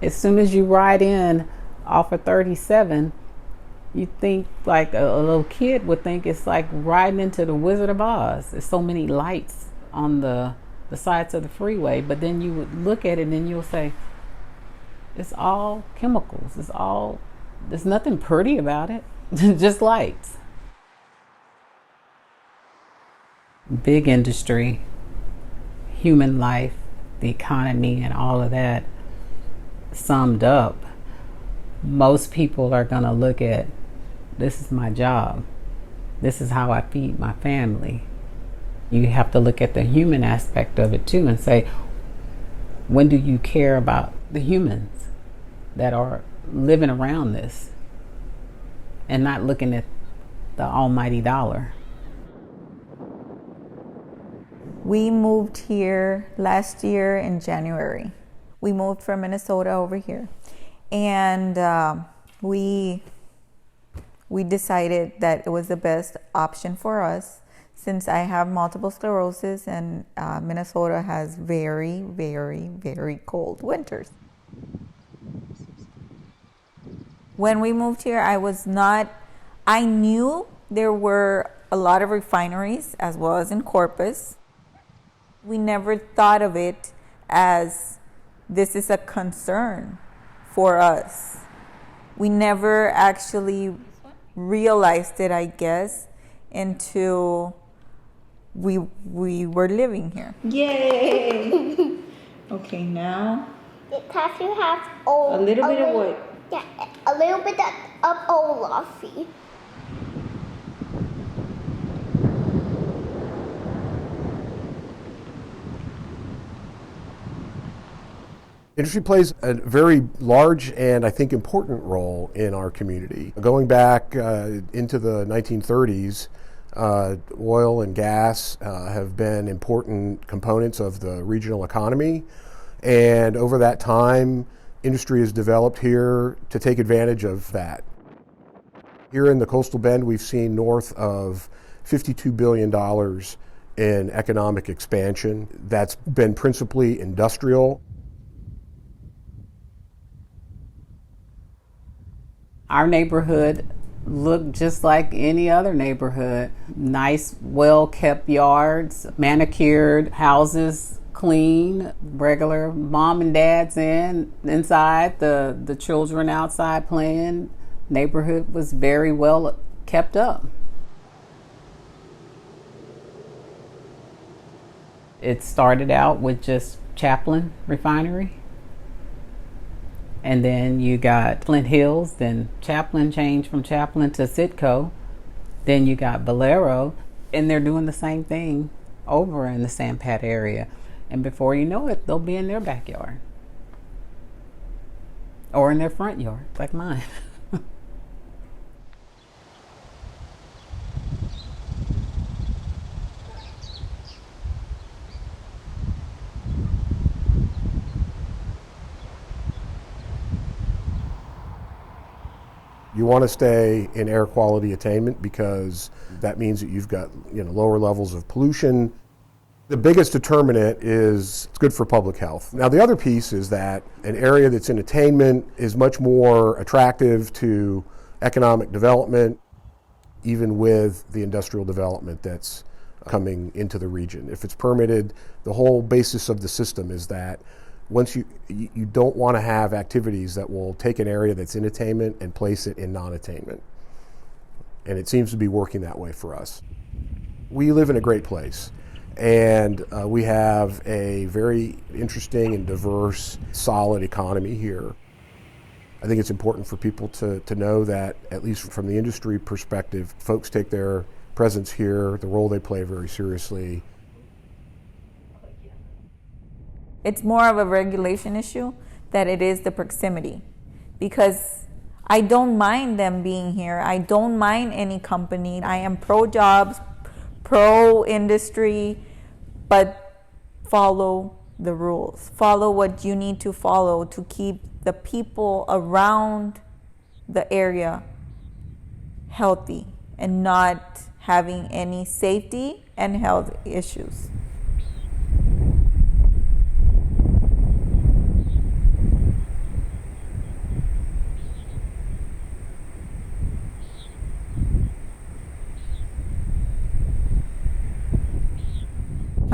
As soon as you ride in off of 37, you think like a little kid would think it's like riding into the Wizard of Oz. There's so many lights on the sides of the freeway, but then you would look at it and you'll say, it's all chemicals. There's nothing pretty about it, just lights. Big industry, human life, the economy, and all of that summed up. Most people are going to look at, this is my job. This is how I feed my family. You have to look at the human aspect of it too and say, when do you care about the humans that are living around this and not looking at the almighty dollar? We moved here last year in January. We moved from Minnesota over here. And we decided that it was the best option for us since I have multiple sclerosis and Minnesota has very, very, very cold winters. When we moved here, I knew there were a lot of refineries as well as in Corpus. We never thought of it as this is a concern for us. We never actually realized it, I guess, until we were living here. Yay! Okay, now It has to have a little bit of what? Yeah, a little bit of Olafy. Industry plays a very large and I think important role in our community. Going back into the 1930s, oil and gas have been important components of the regional economy, and over that time, industry has developed here to take advantage of that. Here in the Coastal Bend, we've seen north of $52 billion in economic expansion. That's been principally industrial. Our neighborhood looked just like any other neighborhood. Nice, well-kept yards, manicured houses, clean, regular mom and dad's inside, the children outside playing. Neighborhood was very well kept up. It started out with just Chaplin Refinery. And then you got Flint Hills, then Chaplin changed from Chaplin to Citco. Then you got Valero, and they're doing the same thing over in the Sampat area. And before you know it, they'll be in their backyard. Or in their front yard, like mine. You want to stay in air quality attainment because that means that you've got lower levels of pollution. The biggest determinant is it's good for public health. Now the other piece is that an area that's in attainment is much more attractive to economic development, even with the industrial development that's coming into the region. If it's permitted, the whole basis of the system is that once you don't want to have activities that will take an area that's in attainment and place it in non-attainment. And it seems to be working that way for us. We live in a great place, and we have a very interesting and diverse, solid economy here. I think it's important for people to know that, at least from the industry perspective, folks take their presence here, the role they play, very seriously. It's more of a regulation issue than it is the proximity, because I don't mind them being here. I don't mind any company. I am pro jobs, pro industry, but follow the rules. Follow what you need to follow to keep the people around the area healthy and not having any safety and health issues.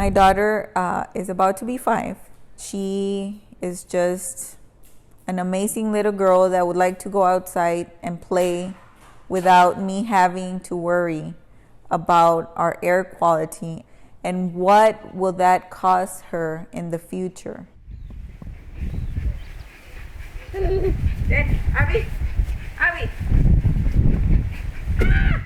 My daughter is about to be 5. She is just an amazing little girl that would like to go outside and play without me having to worry about our air quality and what will that cost her in the future. Abby. Ah!